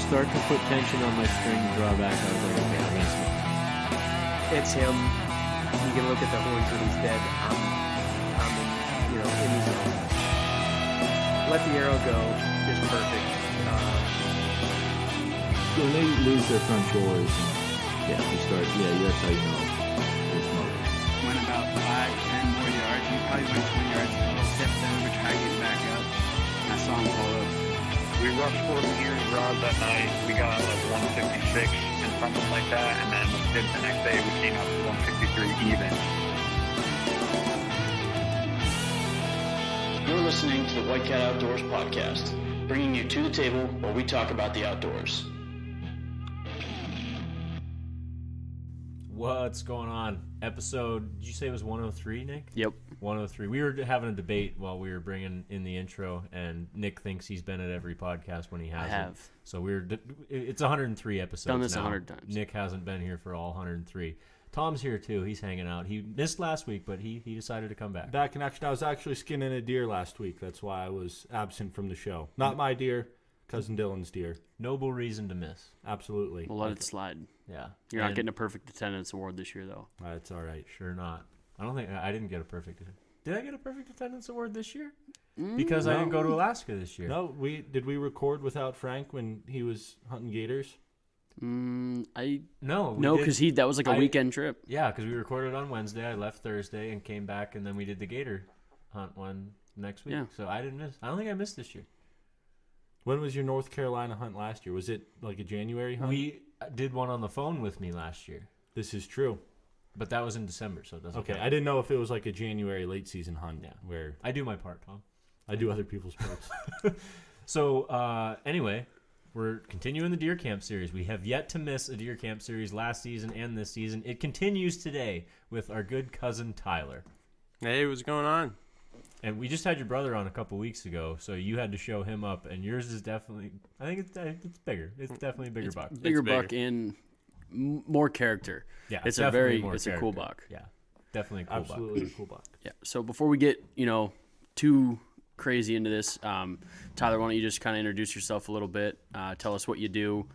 start to put tension on my string drawback, I was like, okay, I'm gonna smoke. It's him. You can look at the horns when he's dead. I'm in the zone. Let the arrow go is perfect. When they lose their front shoulders, that's how you know they're smoking. Went about 5-10 more yards. He probably went 20 yards total. Stepped over, tried getting back up. I saw him pull up. We rushed 4 years rods that night. We got like 156 and something like that. And then the next day we came up to 163 even. You're listening to the White Cat Outdoors podcast, bringing you to the table where we talk about the outdoors. What's going on? Episode, did you say it was 103, Nick? Yep. 103. We were having a debate while we were bringing in the intro, and Nick thinks he's been at every podcast when he hasn't. I have. So it's 103 episodes Done this now. 100 times. Nick hasn't been here for all 103. Tom's here too. He's hanging out. He missed last week, but he decided to come back. Back in action. I was actually skinning a deer last week. That's why I was absent from the show. Not my deer, Cousin Dylan's deer. Noble reason to miss. Absolutely. We'll let it slide. Yeah. You're not getting a perfect attendance award this year, though. That's all right. Sure not. I don't think I didn't get a perfect. Did I get a perfect attendance award this year? Because I didn't go to Alaska this year. No, did we record without Frank when he was hunting gators? No, because that was like a weekend trip. Yeah, because we recorded on Wednesday. I left Thursday and came back, and then we did the gator hunt one next week. Yeah. So I didn't miss. I don't think I missed this year. When was your North Carolina hunt last year? Was it like a January hunt? We did one on the phone with me last year. This is true. But that was in December, so it doesn't count. I didn't know if it was like a January late season hunt. Yeah. Where I do my part, Tom. I do other people's parts. So, anyway, we're continuing the deer camp series. We have yet to miss a deer camp series last season and this season. It continues today with our good cousin Tyler. Hey, what's going on? And we just had your brother on a couple weeks ago, so you had to show him up, and yours is definitely, I think it's bigger. It's definitely a bigger buck. Bigger buck and more character. Yeah, it's a cool buck. Yeah, definitely a cool buck. Absolutely a cool buck. Yeah. So before we get, too crazy into this, Tyler, why don't you just kind of introduce yourself a little bit? Tell us what you do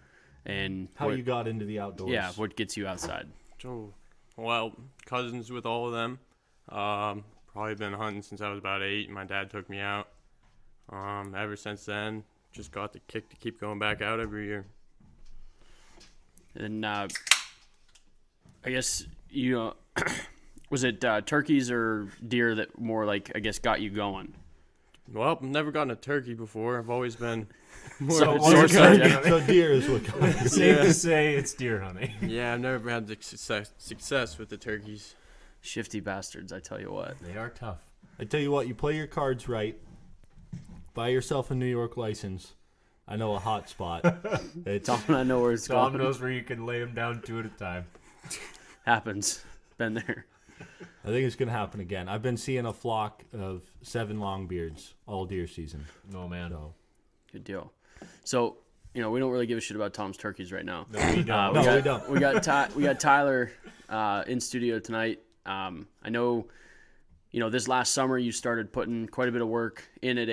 and how you got into the outdoors. Yeah, what gets you outside. Oh, well, cousins with all of them. Probably been hunting since I was about 8. My dad took me out. Ever since then, just got the kick to keep going back out every year. And I guess was it turkeys or deer that more got you going? Well, I've never gotten a turkey before. I've always been more so, of a so deer is what got you. Safe to say it's deer hunting. Yeah, I've never had the success with the turkeys. Shifty bastards, I tell you what. They are tough. I tell you what, you play your cards right, buy yourself a New York license. I know a hot spot. Tom and I know where it's going. Tom knows where you can lay them down 2 at a time. Happens. Been there. I think it's going to happen again. I've been seeing a flock of 7 longbeards all deer season. Oh, man. So. Good deal. So, we don't really give a shit about Tom's turkeys right now. No, we don't. We don't. We got Tyler in studio tonight. I know, this last summer you started putting quite a bit of work in at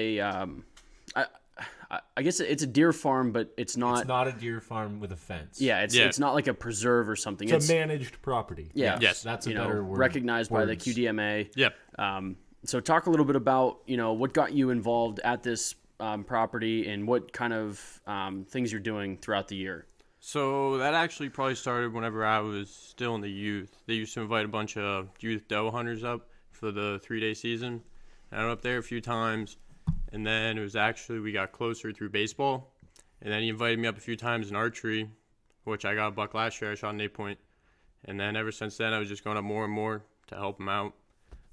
I guess it's a deer farm, but it's not. It's not a deer farm with a fence. Yeah, it's not like a preserve or something. It's a managed property. Yeah, yes, that's a better word. Recognized by the QDMA. Yep. So talk a little bit about what got you involved at this property and what kind of things you're doing throughout the year. So that actually probably started whenever I was still in the youth. They used to invite a bunch of youth doe hunters up for the 3-day season. And I went up there a few times, and then it was actually we got closer through baseball. And then he invited me up a few times in archery, which I got a buck last year. I shot an 8-point. And then ever since then, I was just going up more and more to help him out.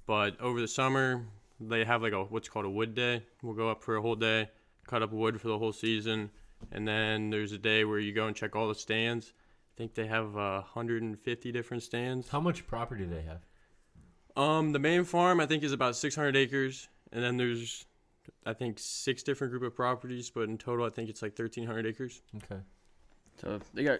But over the summer, they have what's called a wood day. We'll go up for a whole day, cut up wood for the whole season. And then there's a day where you go and check all the stands. I think they have 150 different stands. How much property do they have? The main farm, I think, is about 600 acres. And then there's, I think, 6 different group of properties. But in total, I think it's 1,300 acres. Okay. So they got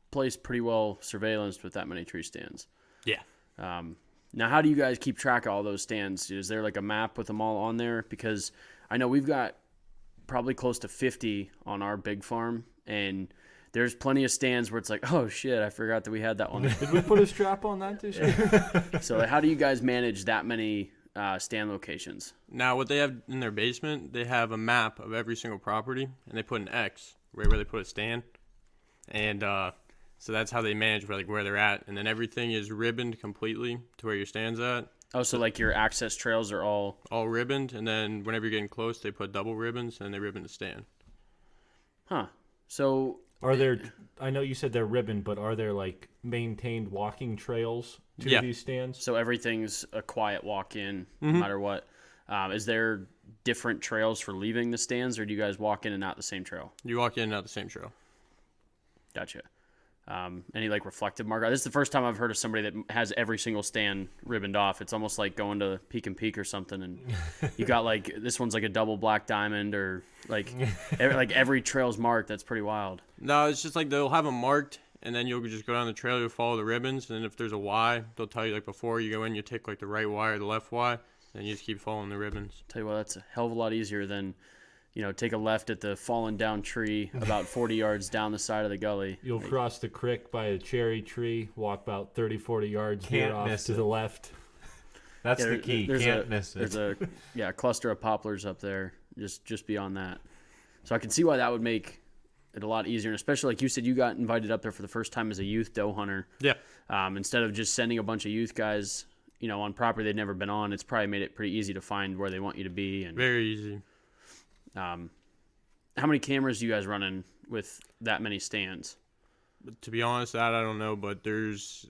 placed pretty well surveillanced with that many tree stands. Yeah. Now, how do you guys keep track of all those stands? Is there a map with them all on there? Because I know we've got probably close to 50 on our big farm, and there's plenty of stands where it's like, oh shit, I forgot that we had that one. Did we put a strap on that this year? So how do you guys manage that many stand locations? Now, what they have in their basement, they have a map of every single property, and they put an X right where they put a stand, and so that's how they manage where they're at, and then everything is ribboned completely to where your stand's at. Oh, so like your access trails are all ribboned, and then whenever you're getting close, they put double ribbons, and they ribbon the stand. Huh. So Are there? I know you said they're ribbon, but are there like maintained walking trails to these stands? So everything's a quiet walk-in, no matter what. Is there different trails for leaving the stands, or do you guys walk in and out the same trail? You walk in and out the same trail. Gotcha. Any like reflective marker? This is the first time I've heard of somebody that has every single stand ribboned off. It's almost like going to Peek and Peek or something, and you got like this one's like a double black diamond, or like every trail's marked. That's pretty wild. No, it's just like they'll have them marked, and then you'll just go down the trail, you'll follow the ribbons, and then if there's a Y, they'll tell you like before you go in, you take like the right Y or the left Y, and you just keep following the ribbons. Tell you what, that's a hell of a lot easier than, take a left at the fallen down tree about 40 yards down the side of the gully. You'll cross the creek by a cherry tree, walk about 30, 40 yards Can't veer off miss to it. the left. That's the key. Can't miss it. There's a cluster of poplars up there, just beyond that. So I can see why that would make it a lot easier, and especially like you said, you got invited up there for the first time as a youth doe hunter. Yeah. Instead of just sending a bunch of youth guys, on property they've never been on, it's probably made it pretty easy to find where they want you to be. And Very easy. how many cameras do you guys running with that many stands? But to be honest, that I don't know, but there's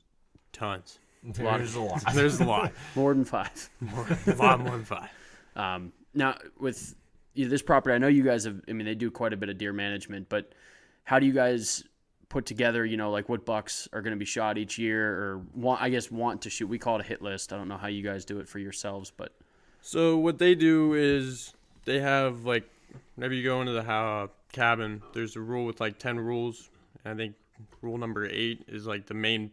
tons. There's a lot. There's a lot. More than 5. A lot more than 5. Now, with this property, I know you guys have, they do quite a bit of deer management, but how do you guys put together, like what bucks are going to be shot each year, or want to shoot? We call it a hit list. I don't know how you guys do it for yourselves, but. So what they do is they have, whenever you go into the cabin, there's a rule with 10 rules. And I think rule number 8 is the main,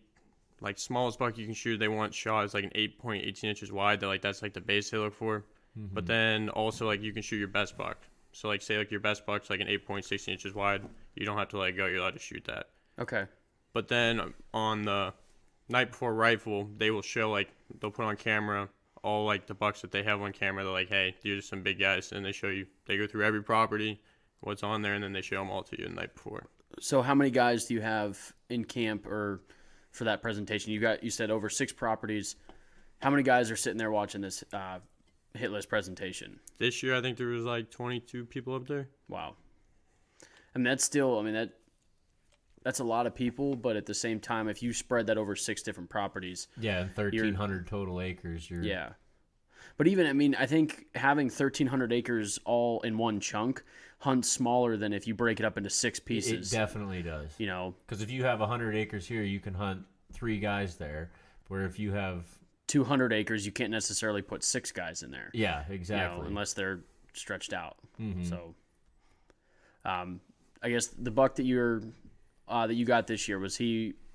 smallest buck you can shoot. They want shot is an 8.18 inches wide. That's the base they look for. Mm-hmm. But then also you can shoot your best buck. So say your best buck's an 8.16 inches wide. You don't have to go. You're allowed to shoot that. Okay. But then on the night before rifle, they will show they'll put on camera all the bucks that they have on camera. They're hey, these are some big guys, and they show you. They go through every property, what's on there, and then they show them all to you the night before. So how many guys do you have in camp or for that presentation? You said over 6 properties. How many guys are sitting there watching this hit list presentation? This year, I think there was 22 people up there. Wow. That's still, that's a lot of people, but at the same time, if you spread that over 6 different properties. Yeah, 1,300 total acres. Yeah. But even, I think having 1,300 acres all in one chunk hunts smaller than if you break it up into 6 pieces. It definitely does. Because if you have 100 acres here, you can hunt 3 guys there, where if you have 200 acres, you can't necessarily put 6 guys in there. Yeah, exactly. Unless they're stretched out. Mm-hmm. So, I guess the buck that you got this year,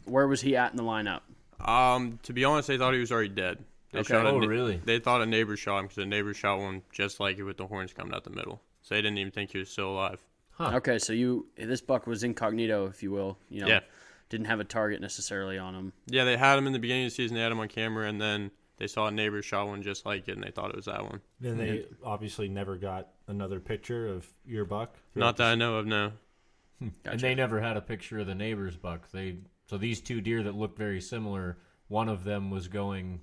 where was he at in the lineup? To be honest, they thought he was already dead. Really? They thought a neighbor shot him because a neighbor shot one just like it with the horns coming out the middle. So they didn't even think he was still alive. Huh. Okay, so this buck was incognito, if you will. Yeah. Didn't have a target necessarily on him. Yeah, they had him in the beginning of the season. They had him on camera, and then they saw a neighbor shot one just like it, and they thought it was that one. Then they obviously never got another picture of your buck. Not that I know of, no. Gotcha. And they never had a picture of the neighbor's buck. So these 2 deer that looked very similar, one of them was going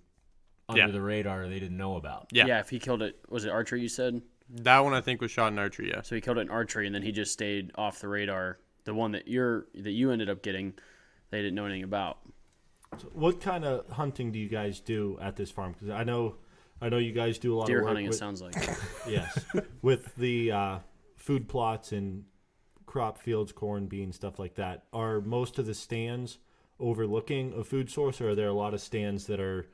under the radar they didn't know about. Yeah, if he killed it, was it archery you said? That one I think was shot in archery, yeah. So he killed it in archery, and then he just stayed off the radar. The one that you ended up getting, they didn't know anything about. So what kind of hunting do you guys do at this farm? Because I know you guys do a lot deer of work hunting. with, It sounds like. Yes, with the food plots and crop fields, corn, beans, stuff like that. Are most of the stands overlooking a food source, or are there a lot of stands that are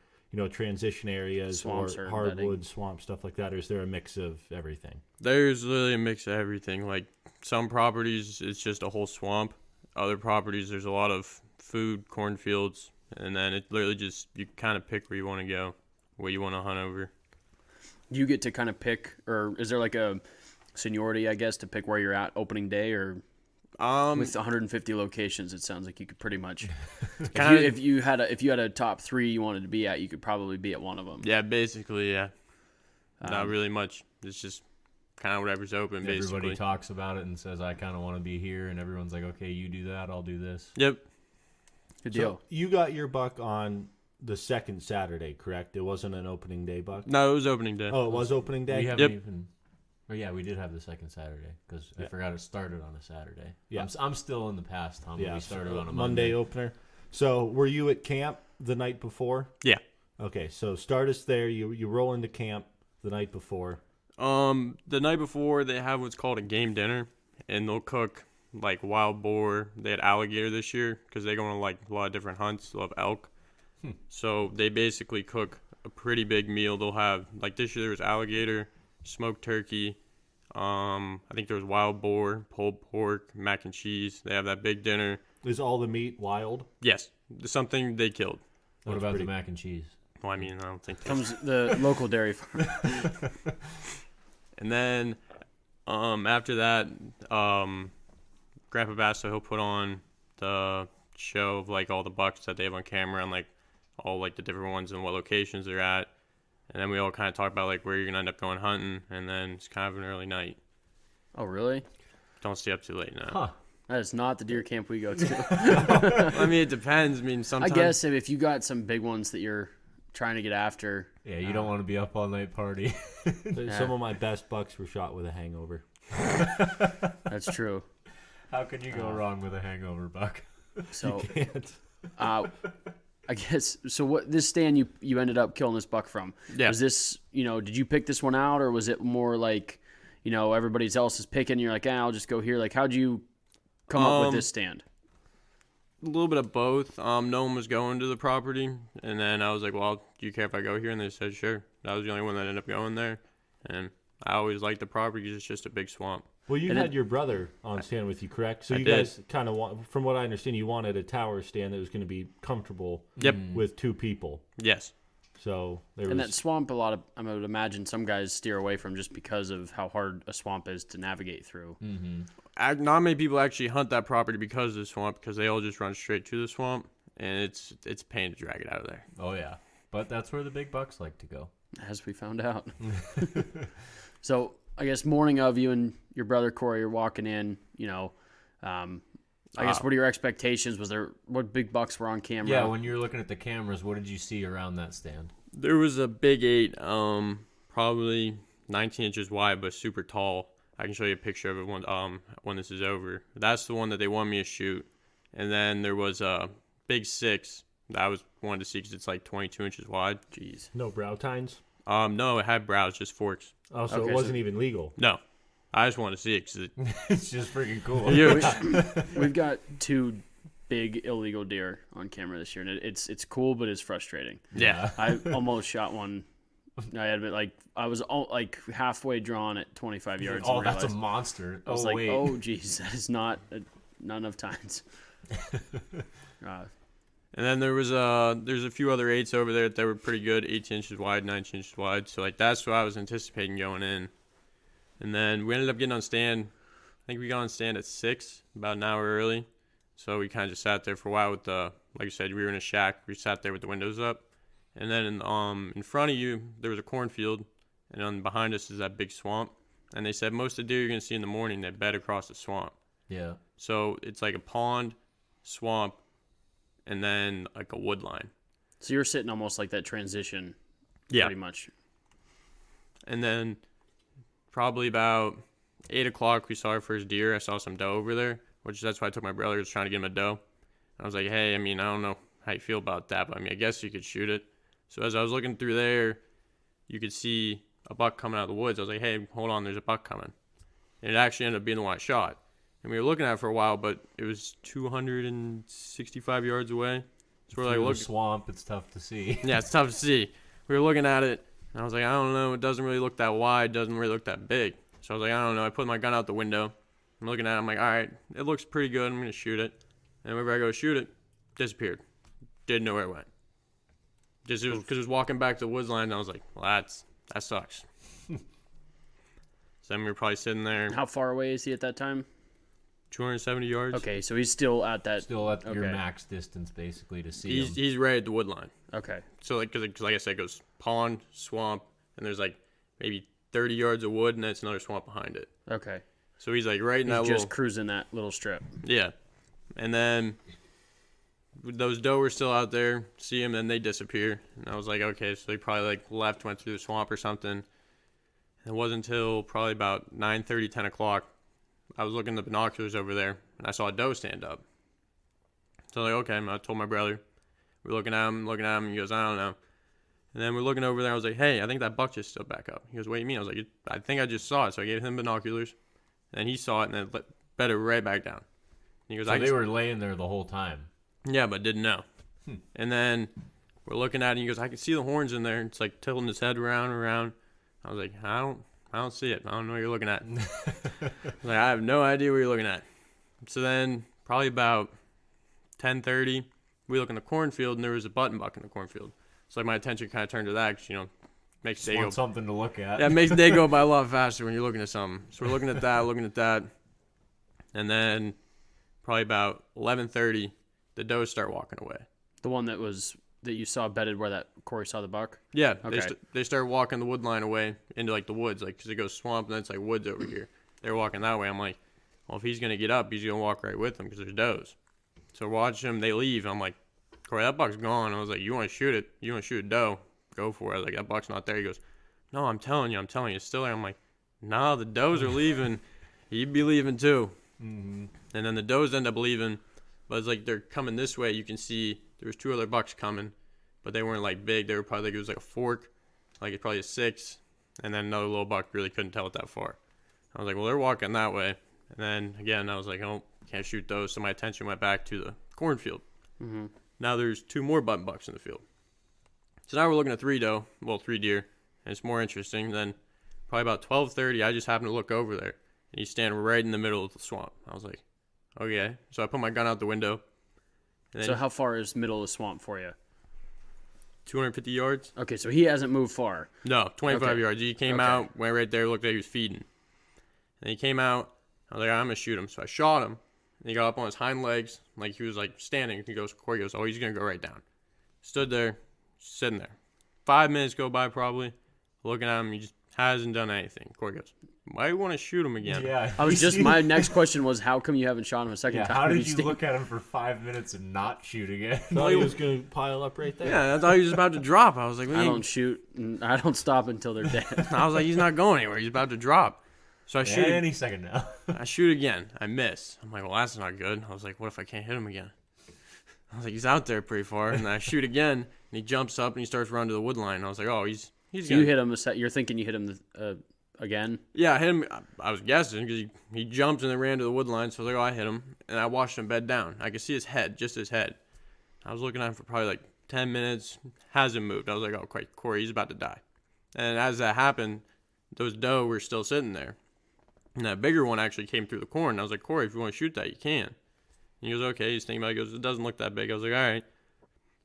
transition areas Swamps or or hardwood, bedding. swamp, stuff like that? Or is there a mix of everything? There's literally a mix of everything. Some properties, it's just a whole swamp. Other properties, there's a lot of food, cornfields, and then it literally just, you kind of pick where you want to go, what you want to hunt over. Do you get to kind of pick, or is there a seniority, I guess, to pick where you're at opening day, or? With 150 locations, it sounds like you could pretty much. kinda- if you had a top 3 you wanted to be at, you could probably be at one of them. Yeah, basically, yeah. Not really much. It's just kind of whatever's open, basically. Everybody talks about it and says, I kind of want to be here. And everyone's like, okay, you do that. I'll do this. Yep. Good So deal. you got your buck on the second Saturday, correct? It wasn't an opening day buck? No, it was opening day. Oh, it was opening day? We haven't Yep. even. Oh, yeah, we did have the second Saturday because I forgot it started on a Saturday. Yeah. I'm still in the past, Tom. Yeah, We started on a Monday opener. So were you at camp the night before? Yeah. Okay, so start us there. You roll into camp the night before. The night before, they have what's called a game dinner, and they'll cook like wild boar. They had alligator this year because they go on like a lot of different hunts. They'll have elk. So they basically cook a pretty big meal. They'll have, like this year there was alligator, smoked turkey. I think there was wild boar, pulled pork, mac and cheese. They have that big dinner. Is all the meat wild? Yes, something they killed. What That's about pretty- the mac and cheese? Well, I mean, I don't think. Comes the local dairy farm. And then after that, Grandpa Basso, he'll put on the show of like all the bucks that they have on camera and like all like the different ones and what locations they're at. And then we all kind of talk about like where you're gonna end up going hunting, and then it's kind of an early night. Oh, really? Don't stay up too late now. Huh. That is not the deer camp we go to. I mean, it depends. I mean, I sometimes. guess if you got some big ones that you're trying to get after. Yeah, you don't want to be up all night party. Some of my best bucks were shot with a hangover. That's true. How can you go wrong with a hangover, Buck? So, Can't. I guess so. What this stand you ended up killing this buck from? Yeah. Was this, did you pick this one out, or was it more like, everybody else is picking? And you're like, I'll just go here. Like, how'd you come up with this stand? A little bit of both. No one was going to the property, and then I was like, "Well, do you care if I go here?" And they said, "Sure." That was the only one that ended up going there, and I always liked the property because it's just a big swamp. Well, you And had your brother on stand with you, correct? So I you did. guys kind of want, from what I understand, you wanted a tower stand that was going to be comfortable Yep. with 2 people. Yes. So there And was. that swamp, I would imagine some guys steer away from just because of how hard a swamp is to navigate through. Not many people actually hunt that property because of the swamp, because they all just run straight to the swamp, and it's a pain to drag it out of there. Oh, yeah. But that's where the big bucks like to go. As we found out. So I guess morning of, you and your brother Corey are walking in. I guess what are your expectations? What big bucks were on camera? Yeah, when you were looking at the cameras, what did you see around that stand? There was a big 8, probably 19 inches wide, but super tall. I can show you a picture of it when this is over. That's the one that they wanted me to shoot. And then there was a big 6 that I wanted to see because it's like 22 inches wide. Jeez. no brow tines? No, it had brows, just forks. Oh, so Okay, it so- wasn't even legal. No, I just wanted to see it because It's just freaking cool. We've got 2 big illegal deer on camera this year, and it's cool, but it's frustrating. yeah. I almost shot one. I was halfway drawn at 25 yards. Oh, and that's a realized- monster. I was Oh, like, wait. oh, geez, that is not enough times. And then there's a few other 8s over there that were pretty good, 18 inches wide, 19 inches wide. So like that's what I was anticipating going in. And then we ended up getting on stand. I think we got on stand at 6, about an hour early. So we kind of just sat there for a while with like you said, we were in a shack. We sat there with the windows up. And then in front of you there was a cornfield, and on behind us is that big swamp. And they said most of the deer you're gonna see in the morning they bed across the swamp. Yeah. So it's like a pond, swamp, and then like a wood line. So you're sitting almost like that transition, Yeah. pretty much. And then probably about 8 o'clock, we saw our first deer. I saw some doe over there, that's why I took my brother. I was trying to get him a doe. I was like, hey, I mean, I don't know how you feel about that, but I mean, I guess you could shoot it. So as I was looking through there, you could see a buck coming out of the woods. I was like, hey, hold on, there's a buck coming. And it actually ended up being the one I shot. And we were looking at it for a while, but it was 265 yards away. So we're like, Through look, the swamp, it's tough to see. yeah, it's tough to see. We were looking at it, and I was like, I don't know. It doesn't really look that wide. Doesn't really look that big. So I was like, I don't know. I put my gun out the window. I'm looking at it. I'm like, all right, it looks pretty good. I'm going to shoot it. And whenever I go shoot it, disappeared. Didn't know where it went. Just because it was walking back to the woods line, and I was like, well, that sucks. So then we were probably sitting there. How far away is he at that time? 270 yards. Okay, so he's still at that. Still at your Okay. max distance, basically, to see him. He's right at the wood line. Okay. So like, cause like I said, it goes pond, swamp, and there's like maybe 30 yards of wood, and that's another swamp behind it. Okay. So he's like right in He's that just little cruising that little strip. yeah. And then those doe were still out there. See him, then they disappear. And I was like, okay, so they probably like left, went through the swamp or something. And it wasn't until probably about 9:30, 10 o'clock. I was looking at the binoculars over there, and I saw a doe stand up. So I was like, okay, I told my brother. We're looking at him, and he goes, I don't know. And then we're looking over there. I was like, hey, I think that buck just stood back up. He goes, what do you mean? I was like, I think I just saw it. So I gave him binoculars. And then he saw it, and then bet it right back down. And he goes, So they were laying there the whole time. yeah, but didn't know. And then we're looking at it, and he goes, I can see the horns in there. It's like tilting his head around and around. I was like, I don't see it. I don't know what you're looking at. Like, I have no idea what you're looking at. So then probably about 10:30, we look in the cornfield, and there was a button buck in the cornfield. So like my attention kind of turned to that, 'cause, you know, makes Just the day go. want something to look at. Yeah, it makes the day go by a lot faster when you're looking at something. So we're looking at that, and then probably about 11:30, the does start walking away. The one that you saw bedded where that Corey saw the buck. Yeah, Okay. they start walking the wood line away into like the woods, like because it goes swamp and then it's like woods over here. They're walking that way. I'm like, well, if he's gonna get up, he's gonna walk right with them because there's does. So watch them. They leave. I'm like, Corey, that buck's gone. I was like, you want to shoot it? You want to shoot a doe? Go for it. I was like, that buck's not there. He goes, no, I'm telling you, it's still there. I'm like, no, the does are leaving. He'd be leaving too. Mm-hmm. And then the does end up leaving, but it's like they're coming this way. You can see there was 2 other bucks coming, but they weren't like big. They were probably like, it was like a fork, like it's probably a 6, and then another little buck really couldn't tell it that far. I was like, well, they're walking that way. And then again, I was like, oh, can't shoot those. So my attention went back to the cornfield. Mm-hmm. Now there's 2 more button bucks in the field. So now we're looking at 3 deer, and it's more interesting. Then probably about 12:30, I just happened to look over there, and he's standing right in the middle of the swamp. I was like, okay. So I put my gun out the window. And So how far is middle of the swamp for you? 250 yards? Okay, so he hasn't moved far. No, 25 Okay. yards. He came Okay. out, went right there, looked like he was feeding. And he came out. I was like, I'm going to shoot him. So I shot him. And he got up on his hind legs, like he was like standing. Corey goes, oh, he's going to go right down. Stood there, sitting there. 5 minutes go by probably. Looking at him, he just hasn't done anything. Corey goes, why do you want to shoot him again? Yeah. My next question was, how come you haven't shot him a second Yeah, time? how did He's you staying- look at him for 5 minutes and not shoot again? Thought he was going to pile up right there. Yeah, I thought he was about to drop. I was like, I don't shoot. And I don't stop until they're dead. I was like, he's not going anywhere. He's about to drop. So I shoot. Any second now. I shoot again. I miss. I'm like, well, that's not good. I was like, what if I can't hit him again? I was like, he's out there pretty far. And I shoot again, and he jumps up and he starts running to the wood line. And I was like, oh, he's So gonna... you hit him. You're thinking you hit him again? Yeah, I hit him. I was guessing because he jumped and then ran to the wood line. So I was like, oh, I hit him. And I watched him bed down. I could see his head, just his head. I was looking at him for probably like 10 minutes. Hasn't moved. I was like, oh, Corey, he's about to die. And as that happened, those doe were still sitting there. And that bigger one actually came through the corn. I was like, Corey, if you want to shoot that, you can. And he goes, okay. He's thinking about it. He goes, it doesn't look that big. I was like, all right.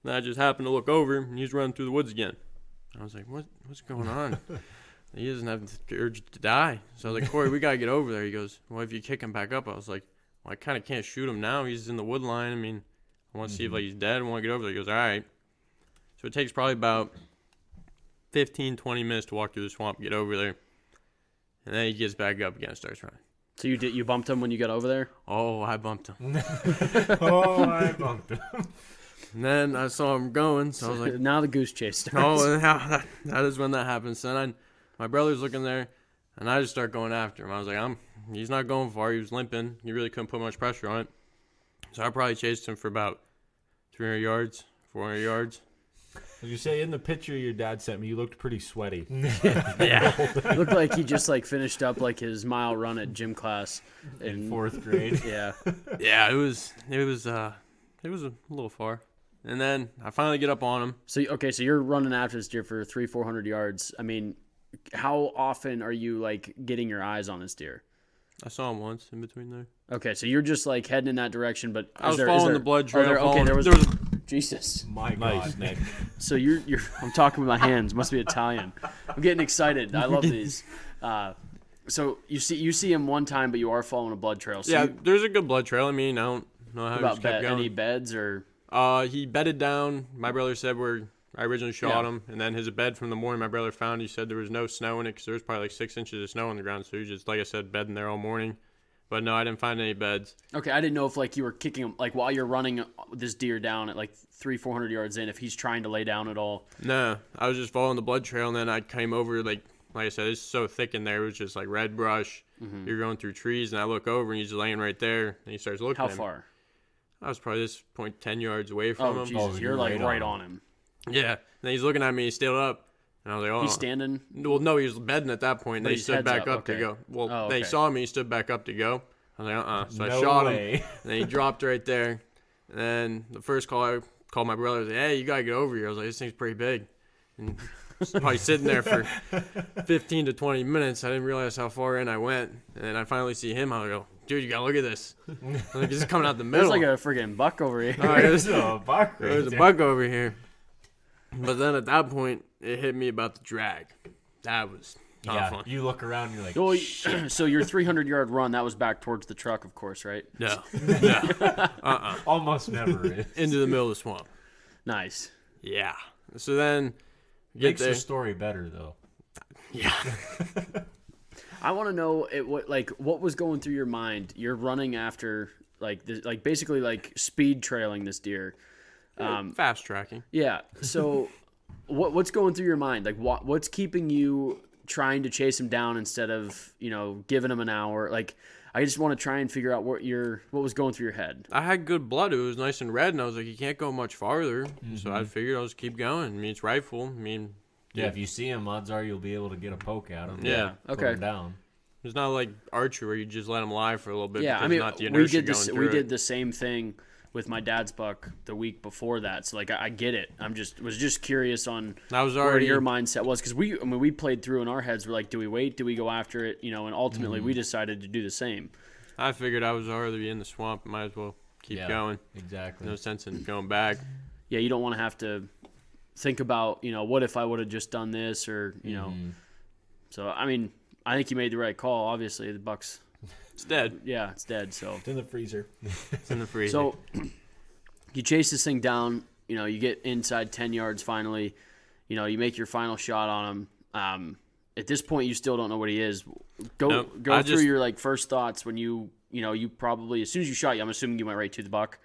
And I just happened to look over, and he's running through the woods again. I was like, what's going on? He doesn't have the urge to die. So I was like, Corey, we got to get over there. He goes, well, if you kick him back up. I was like, well, I kind of can't shoot him now. He's in the wood line. I mean, I want to see if like he's dead. I want to get over there. He goes, all right. So it takes probably about 15, 20 minutes to walk through the swamp, get over there. And then he gets back up again and starts running. So you bumped him when you got over there? Oh, I bumped him. I bumped him. And then I saw him going, so I was like, Now the goose chase starts. oh, and that is when that happens. So then my brother's looking there, and I just start going after him. I was like, he's not going far. He was limping. He really couldn't put much pressure on it. So I probably chased him for about 300 yards, 400 yards. As you say, in the picture your dad sent me, you looked pretty sweaty. Yeah. Looked like he just finished up his mile run at gym class In 4th grade. Yeah. Yeah, it was a little far. And then I finally get up on him. So you're running after this deer for 300-400 yards. I mean, how often are you getting your eyes on this deer? I saw him once in between there. Okay, so you're just heading in that direction, but I was following the blood trail. there was a Jesus. My God. Nice, Nick. So you're I'm talking with my hands. Must be Italian. I'm getting excited. I love these. So you see him one time, but you are following a blood trail. So Yeah, there's a good blood trail. I mean, I don't know how he about just kept going. any beds or He bedded down. My brother said where I originally shot Yeah. him, and then his bed from the morning my brother found, he said there was no snow in it because there was probably like 6 inches of snow on the ground. So he just, like I said, bedding there all morning. But no, I didn't find any beds. okay. I didn't know if like you were kicking him like while you're running this deer down at like 300-400 yards in, if he's trying to lay down at all. No, I was just following the blood trail, and then I came over like I said, it's so thick in there. It was just like red brush. Mm-hmm. You're going through trees, and I look over, and he's laying right there, and he starts looking How at me. far? I was probably this point 10 yards away from Oh him. Jesus, you're like right on him. Yeah. And then he's looking at me. He stood up. And I was like, oh. He's standing. Well, no, he was bedding at that point. And But then he his stood head's back up, up to okay. go. Well, Oh, then he okay. saw me. He stood back up to go. I was like, So No I shot way. him. And then he dropped right there. And then the first call, I called my brother. I was like, hey, you got to get over here. I was like, this thing's pretty big. And probably sitting there for 15 to 20 minutes. I didn't realize how far in I went. And then I finally see him. I go, dude, you got to look at this. I'm like, this is coming out the middle. There's like a friggin' buck over here. Oh, there's a buck. There's a bug over here. But then at that point, it hit me about the drag. That was not fun. You look around, you're like, Well, so your 300-yard run, that was back towards the truck, of course, right? No. almost never is. Into the middle of the swamp. Nice. Yeah. So then, get Makes there. the story better though. Yeah. I want to know what was going through your mind. You're running after basically like speed trailing this deer. Fast tracking. Yeah. So what's going through your mind? Like what's keeping you trying to chase him down instead of, giving him an hour? Like I just want to try and figure out what was going through your head. I had good blood. It was nice and red, and I was like, you can't go much farther. So I figured I'll just keep going. I mean, it's rifle. I mean, Yeah, if you see him, odds are you'll be able to get a poke at him. Yeah. Put Okay. him down. it's not like archery where you just let him lie for a little bit. Yeah, because I mean, not the we inertia did going this. through We it. did the same thing with my dad's buck the week before that. So like, I get it. Was just curious on I was where already your mindset was, because we played through in our heads. We're like, do we wait? Do we go after it? And ultimately we decided to do the same. I figured I was already in the swamp. Might as well keep Yeah. going. Exactly. No sense in going back. Yeah, you don't want to have to think about what if I would have just done this or So I mean, I think you made the right call. Obviously, the buck's It's dead. yeah, it's dead. So It's in the freezer. It's in the freezer. So you chase this thing down, you get inside 10 yards finally, you make your final shot on him. At this point, you still don't know what he is. Go Nope. through your first thoughts when you probably, as soon as you shot, I'm assuming you went right to the buck.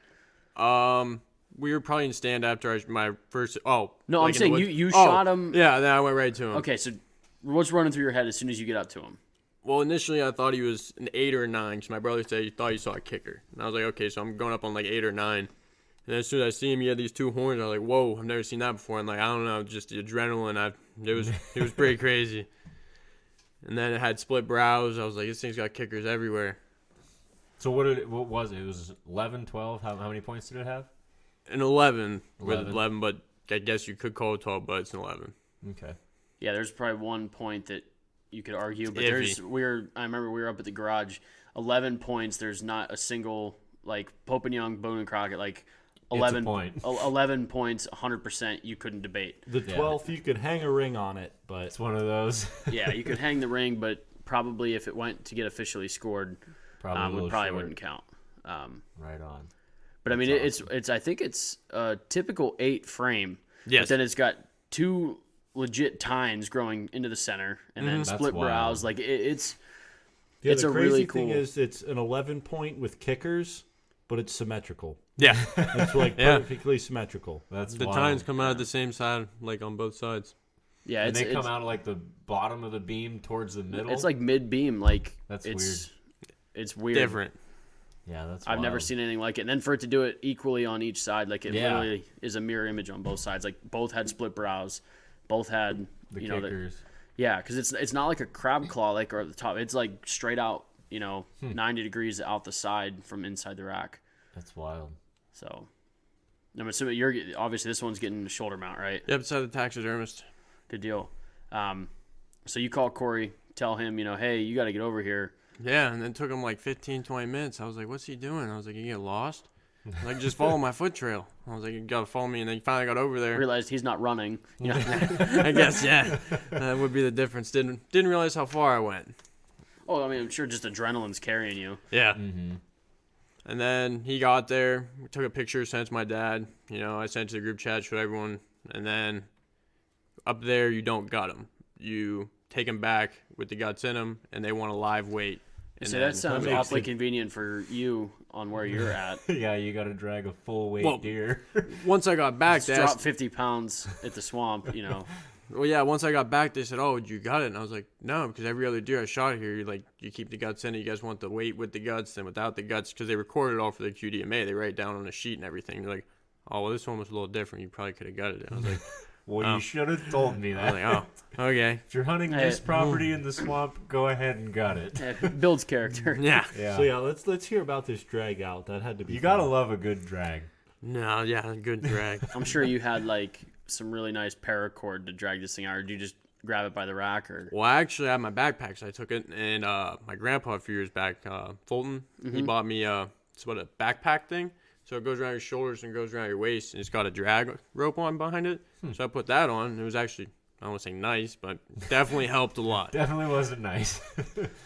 We were probably in stand after my first. Oh No, like I'm in the saying woods? you Oh, shot him. Yeah, then I went right to him. Okay, so what's running through your head as soon as you get up to him? Well, initially I thought he was an 8 or a 9 because my brother said he thought he saw a kicker, and I was like, okay, so I'm going up on like 8 or 9. And then as soon as I see him, he had these 2 horns. I was like, whoa, I've never seen that before. And like, I don't know, just the adrenaline. It was pretty crazy. And then it had split brows. I was like, this thing's got kickers everywhere. So what was it? It was 11, 12? How many points did it have? An 11 with 11. 11, but I guess you could call it 12, but it's an 11. Okay. Yeah, there's probably one point that you could argue, but Iffy. I remember we were up at the garage, 11 points. There's not a single Pope and Young, Boone and Crockett, 11 point. 11 points, 100% you couldn't debate. The 12th, you could hang a ring on it, but It's one of those. Yeah, you could hang the ring, but probably if it went to get officially scored, Probably wouldn't count. Right on. But I mean, it's I think it's a typical 8 frame. Yes. But then it's got 2 legit tines growing into the center, and then split That's brows. wild. It's yeah, it's the a crazy really thing cool. is it's an 11 point with kickers, but it's symmetrical. Yeah. It's Yeah. perfectly symmetrical. That's The wild. tines come out at the same side, on both sides. Yeah, And it's they come out of the bottom of the beam towards the middle. It's like mid beam. That's It's weird. Different. Yeah, that's. I've never wild. seen anything like it. And then for it to do it equally on each side, it Yeah. literally is a mirror image on both sides. Both had split brows, both had the the kickers. yeah, because it's not like a crab claw or at the top. It's straight out, 90 degrees out the side from inside the rack. That's wild. So I'm assuming you're obviously this one's getting the shoulder mount, right? Yep, it's at the taxidermist. Good deal. So you call Corey, tell him, hey, you got to get over here. Yeah, and then it took him 15, 20 minutes. I was like, what's he doing? I was like, you get lost? Just follow my foot trail. I was like, you got to follow me. And then he finally got over there. Realized he's not running. I guess, yeah. That would be the difference. Didn't realize how far I went. Oh, I mean, I'm sure just adrenaline's carrying you. Yeah. And then he got there, we took a picture, sent it to my dad. You know, I sent it to the group chat, showed everyone. And then up there, you don't gut them. You take them back with the guts in them, and they want a live weight. And So then, that sounds awfully convenient for you on where you're at. Yeah, you got to drag a full weight deer. once I got back, they Drop asked, 50 pounds at the swamp, you know. well, yeah, once I got back, they said, "Oh, you got it?" And I was like, "No, because every other deer I shot here, you keep the guts in it. You guys want the weight with the guts and without the guts, because they record it all for the QDMA. They write it down on a sheet and everything. They're like, oh, well, this one was a little different. You probably could have gutted it." I was like, Well, you should have told me I was that. like, oh, okay, If you're hunting this property in the swamp, go ahead and gut it. It builds character. yeah, Yeah. So yeah, let's hear about this drag out. That had to be. You fun. gotta love a good drag. no, yeah, good drag. I'm sure you had like some really nice paracord to drag this thing out, or did you just grab it by the rack? Or Well, I actually had my backpack, so I took it, and my grandpa a few years back, Fulton, he bought me it's what a backpack thing. So it goes around your shoulders and goes around your waist, and it's got a drag rope on behind it. So I put that on, and it was actually, I don't want to say nice, but definitely helped a lot. Definitely wasn't nice.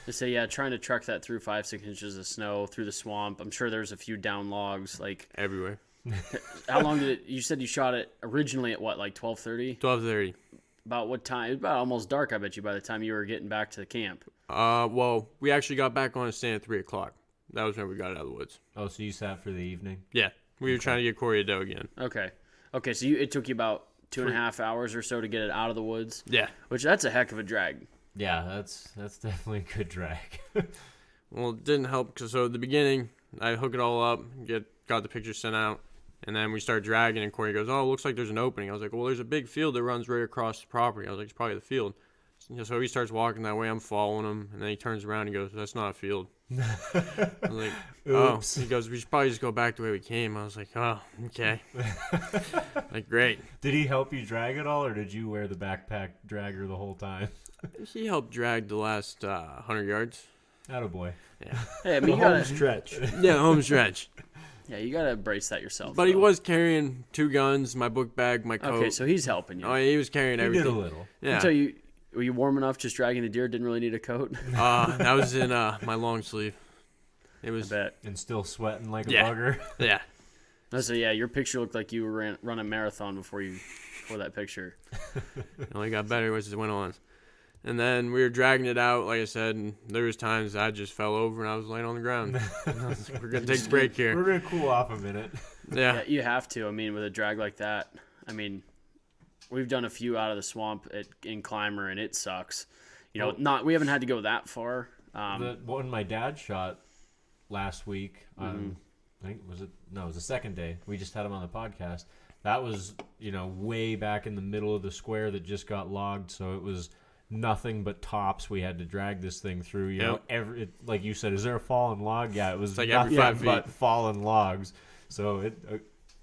they say, yeah, trying to truck that through 5-6 inches of snow through the swamp. I'm sure there's a few down logs. Like, Everywhere. how long did it? You said you shot it originally at what, like 12:30? 12:30. About what time? It was about almost dark, I bet you, by the time you were getting back to the camp. Well, we actually got back on a stand at 3 o'clock. That was when we got out of the woods. Oh, so you sat for the evening? Yeah, we were trying to get Corey a doe again. Okay. So it took you about 2.5 hours or so to get it out of the woods. Yeah. Which that's a heck of a drag. Yeah, that's definitely a good drag. Well, it didn't help because so at the beginning, I hook it all up, got the picture sent out, and then we start dragging, and Corey goes, "Oh, it looks like there's an opening." I was like, "Well, there's a big field that runs right across the property." I was like, "It's probably the field." So he starts walking that way. I'm following him, and then he turns around and goes, "That's not a field." I was like, "Oh." Oops. He goes, "We should probably just go back the way we came." I was like, "Oh, okay." Like, great. Did he help you drag it all, or did you wear the backpack dragger the whole time? He helped drag the last 100 yards. Attaboy. Yeah. Hey, I The mean, you home gotta, stretch. Yeah, home stretch. yeah, you gotta embrace that yourself. But he though. was carrying 2 guns, my book bag, my coat. Okay, so he's helping you. Oh, he was carrying He everything. did a little. Yeah. So were you warm enough just dragging the deer? Didn't really need a coat. That was in my long sleeve. It I was, bet. And still sweating like a Yeah. bugger. yeah. So yeah, your picture looked like you run a marathon before that picture. It only got better as it went on. And then we were dragging it out, like I said, and there was times I just fell over and I was laying on the ground. I was like, we're going to take a break here. We're gonna cool off a minute. Yeah. Yeah, you have to. I mean, with a drag like that, I mean, we've done a few out of the swamp in Climber, and it sucks. You know, we haven't had to go that far. The one my dad shot last week, I think it was the second day. We just had him on the podcast. That was, way back in the middle of the square that just got logged, so it was nothing but tops we had to drag this thing through. Like you said, is there a fallen log? Yeah, it was like every nothing 5 but feet. fallen logs. So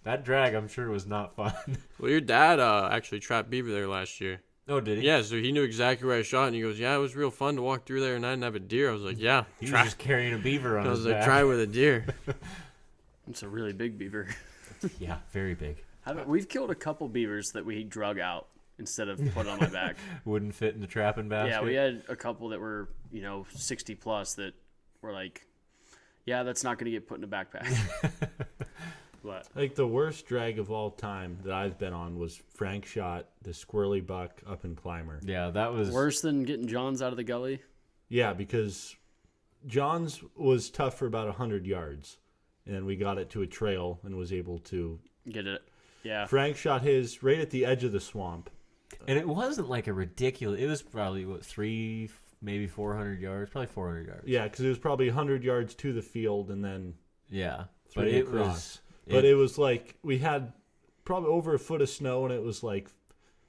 that drag, I'm sure, was not fun. Well, your dad actually trapped beaver there last year. Oh, did he? Yeah, so he knew exactly where I shot, and he goes, "Yeah, it was real fun to walk through there, and I didn't have a deer." I was like, "Yeah, He was try." just carrying a beaver on I his was like, back. "Try with a deer." It's a really big beaver. Yeah, very big. We've killed a couple beavers that we drug out instead of put on my back. Wouldn't fit in the trapping basket. Yeah, we had a couple that were 60 plus that were like, yeah, that's not going to get put in a backpack. But Like the worst drag of all time that I've been on was Frank shot the squirrely buck up in Climber. Yeah, that was worse than getting Johns out of the gully. Yeah, because John's was tough for about 100 yards, and we got it to a trail and was able to. Get it? Yeah. Frank shot his right at the edge of the swamp. And it wasn't like a ridiculous. It was probably 3, maybe 400 yards. Probably 400 yards. Yeah, because it was probably 100 yards to the field and then Yeah, but three it across. was. But it was like we had probably over a foot of snow, and it was like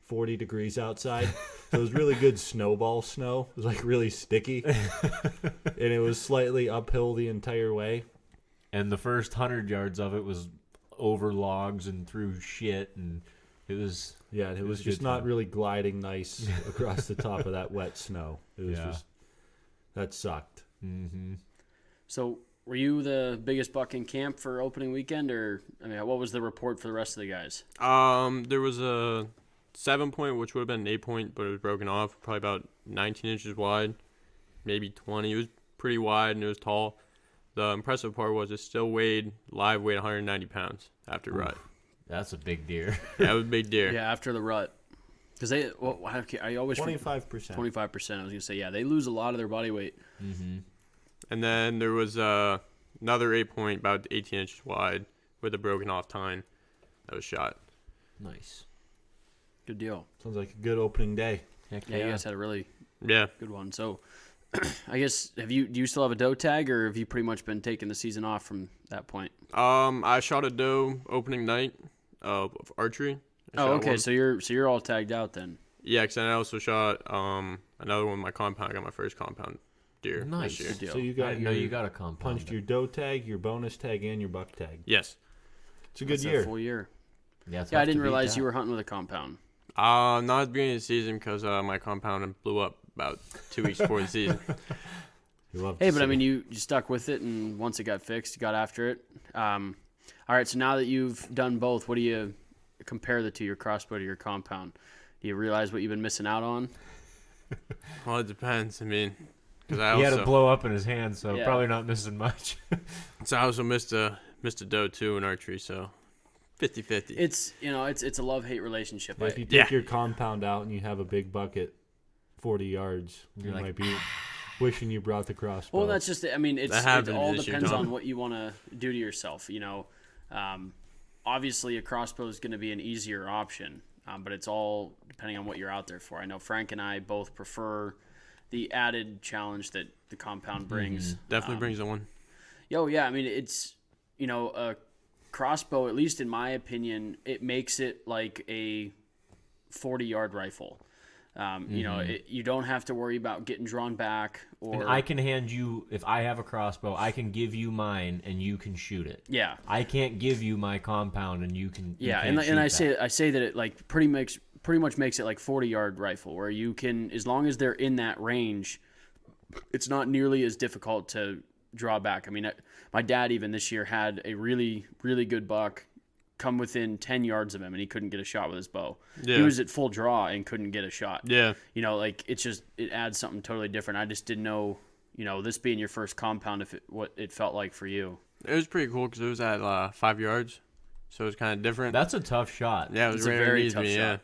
40 degrees outside. So it was really good snowball snow. It was like really sticky, and it was slightly uphill the entire way. And the first 100 yards of it was over logs and through shit, and it was. Yeah, it was a just good not time. really gliding nice across the top of that wet snow. It was Yeah. just that sucked. Mm-hmm. So were you the biggest buck in camp for opening weekend, or what was the report for the rest of the guys? There was a 7-point, which would have been an 8-point, but it was broken off, probably about 19 inches wide. maybe 20. It was pretty wide and it was tall. The impressive part was it still weighed 190 pounds after rut. That's a big deer. Yeah, it was a big deer. Yeah, after the rut. Because I always 25%. 25%. I was gonna say, yeah, they lose a lot of their body weight. Mm-hmm. And then there was another 8-point, about 18 inches wide, with a broken off tine that was shot. Nice. Good deal. Sounds like a good opening day. Heck Yeah, you guys had a really Yeah. good one. So, I guess do you still have a doe tag, or have you pretty much been taking the season off from that point? I shot a doe opening night of archery. Oh, okay. So you're all tagged out then. Yeah, because I also shot another one with my compound. I got my first compound deer Nice. this year. Good deal. So you I got didn't know your you got a compound. punched your doe tag, your bonus tag, and your buck tag. Yes. It's a good That's year. a full year. Yeah, it's Yeah, I tough to didn't beat realize that. you were hunting with a compound. Not at the beginning of the season because my compound blew up about 2 weeks before the season. You love Hey, to but I see mean, it. you stuck with it, and once it got fixed, you got after it. All right, so now that you've done both, what do you compare the two, your crossbow to your compound? Do you realize what you've been missing out on? Well, it depends. I mean, because I He had a also blow up in his hand, so Yeah. probably not missing much. missed a doe too in archery, so 50-50. It's a love-hate relationship. If you take Yeah. your compound out and you have a big bucket 40 yards, you You're like, might be wishing you brought the crossbow. Well, that's just. I mean, it happened all this year, depends Tom. on what you want to do to yourself. Obviously, a crossbow is going to be an easier option, but it's all depending on what you're out there for. I know Frank and I both prefer the added challenge that the compound brings. Definitely brings the one. Yeah. I mean, it's a crossbow. At least in my opinion, it makes it like a 40-yard rifle. You don't have to worry about getting drawn back. Or And I can hand you, if I have a crossbow, I can give you mine and you can shoot it. yeah. I can't give you my compound and you can. You Yeah, can't and I shoot say that it like pretty much makes it like 40-yard rifle, where you can, as long as they're in that range, it's not nearly as difficult to draw back. I mean, my dad even this year had a really, really good buck come within 10 yards of him, and he couldn't get a shot with his bow. Yeah. He was at full draw and couldn't get a shot. Yeah. Like it adds something totally different. I just didn't know, this being your first compound, what it felt like for you. It was pretty cool because it was at 5 yards, so it was kind of different. That's a tough shot. Yeah, it was It's a right very underneath tough me, yeah. shot.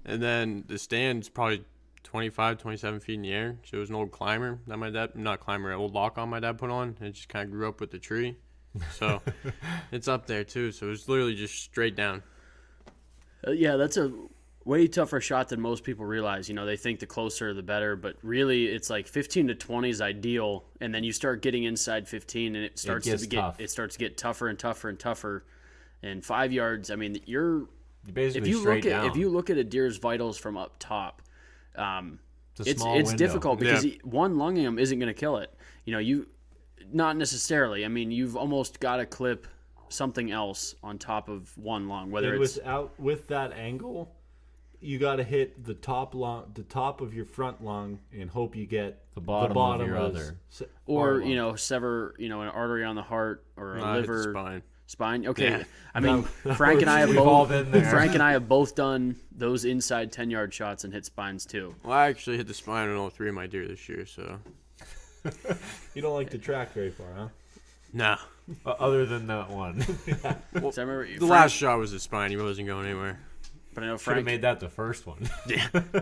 And then the stand's probably 25, 27 feet in the air. So it was an old climber that my dad, not climber, an old lock on my dad put on. And it just kind of grew up with the tree. So it's up there too. So it was literally just straight down. Yeah, that's a way tougher shot than most people realize. They think the closer the better, but really it's like 15 to 20 is ideal, and then you start getting inside 15 and it starts gets to get tough. it starts to get tougher and tougher and tougher. And 5 yards, I mean, You're basically if you straight look at down. if you look at a deer's vitals from up top, it's small it's window. difficult because Yeah. one lunging him isn't going to kill it. You not necessarily. I mean, you've almost got to clip something else on top of one lung, whether And it's with that angle, you got to hit the top of your front lung, and hope you get The bottom of your his other. or lung. sever an artery on the heart or a I hit the liver spine. spine. Okay, Yeah. I mean That Frank and I have We've all both. been there. Frank and I have both done those inside 10-yard shots and hit spines too. Well, I actually hit the spine on all 3 of my deer this year, so. You don't like to track very far, huh? Nah. Other than that one. So I remember The last shot was the spine. He wasn't going anywhere. but I know Should have Frank made that the first one.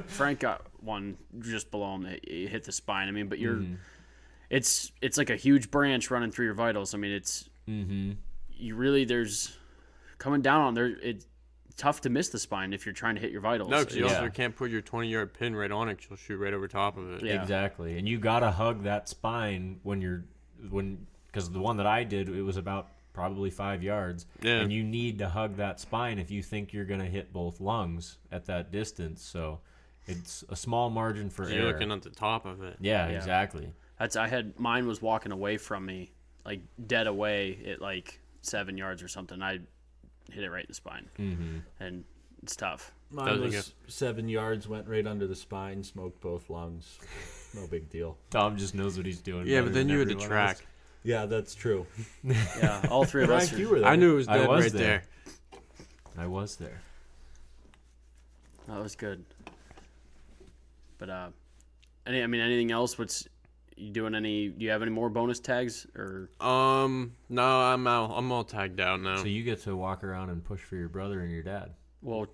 Frank got one just below him that he hit the spine. I mean, but you're it's like a huge branch running through your vitals. I mean, it's you really there's coming down on there. It's tough to miss the spine if you're trying to hit your vitals. No, because you Yeah. also can't put your 20-yard pin right on it 'cause you'll shoot right over top of it. Yeah. Exactly. And you got to hug that spine because the one that I did, it was about probably 5 yards. Yeah. And you need to hug that spine if you think you're going to hit both lungs at that distance. So it's a small margin for You're error. looking at the top of it. Yeah, exactly. Mine was walking away from me, like dead away at like 7 yards or something. I hit it right in the spine, and it's tough. Mine Doesn't was get- 7 yards, went right under the spine, smoked both lungs. No big deal. Tom just knows what he's doing. Yeah, better but then than you had to everyone track. else. Yeah, that's true. Yeah, all three of us. Frank, you were there. I knew it was I dead was right there. there. I was there. That was good. But anything else? You doing any? Do you have any more bonus tags or? No, I'm out. I'm all tagged out now. So you get to walk around and push for your brother and your dad. Well,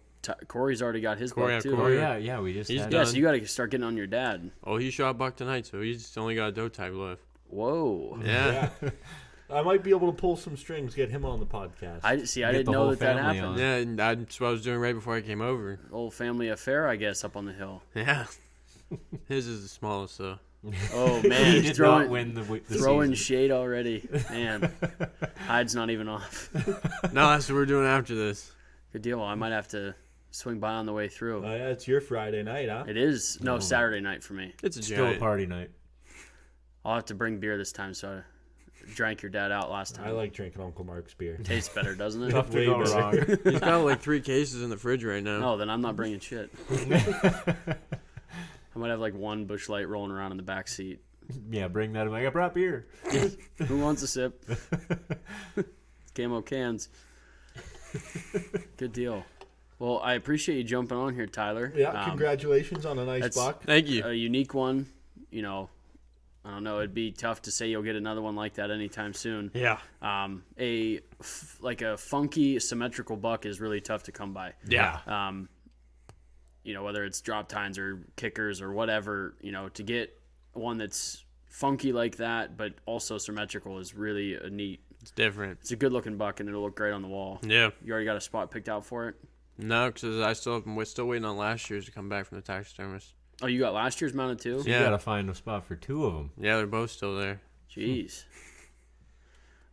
Corey's already got his Corey, buck too. yeah, Oh Corey. yeah, we just He's had done. Yeah, so you got to start getting on your dad. Oh, he shot a buck tonight, so he's only got a doe tag left. Whoa. Yeah. I might be able to pull some strings, get him on the podcast. I Get didn't the know whole that family happened. on. Yeah, and that's what I was doing right before I came over. Old family affair, I guess, up on the hill. Yeah. His is the smallest, so. Oh He man, did throwing not win the throwing season. shade already. Man, hide's not even off. No, that's what we're doing after this. Good deal. I might have to swing by on the way through. Yeah, it's your Friday night, huh? It is Saturday night for me. It's a Still a giant. party night. I'll have to bring beer this time, so I drank your dad out last time. I like drinking Uncle Mark's beer. Tastes better, doesn't it? Tough to Way go better. wrong. He's got like 3 cases in the fridge right now. No, then I'm not bringing shit. I might have like one Busch Light rolling around in the back seat. Yeah, bring that. I brought beer. Who wants a sip? Camo cans. Good deal. Well, I appreciate you jumping on here, Tyler. Yeah, congratulations on a nice that's- buck. Thank you. A unique one. You know, I don't know. It'd be tough to say you'll get another one like that anytime soon. Yeah. Like a funky symmetrical buck is really tough to come by. Yeah. You know, whether it's drop tines or kickers or whatever, you know, to get one that's funky like that, but also symmetrical is really a neat. It's different. It's a good looking buck and it'll look great on the wall. Yeah. You already got a spot picked out for it? No, because we're still waiting on last year's to come back from the taxidermist. Oh, you got last year's mounted too? So you Yeah. gotta find a spot for 2 of them. Yeah, they're both still there. Jeez.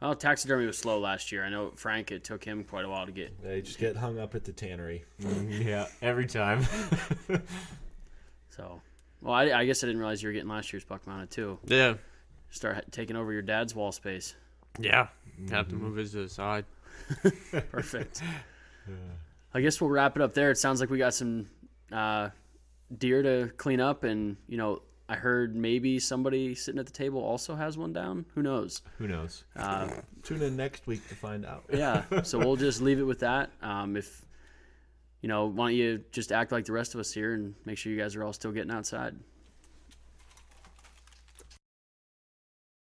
Well, taxidermy was slow last year. I know Frank, it took him quite a while to get. They just get hung up at the tannery. Yeah, every time. So, well, I guess I didn't realize you were getting last year's buck mounted too. Yeah. Start taking over your dad's wall space. Yeah. Have to move his to the side. Perfect. I guess we'll wrap it up there. It sounds like we got some deer to clean up, and you know, I heard maybe somebody sitting at the table also has one down. Who knows? Who knows? Tune in next week to find out. Yeah. So we'll just leave it with that. If you know, why don't you just act like the rest of us here and make sure you guys are all still getting outside?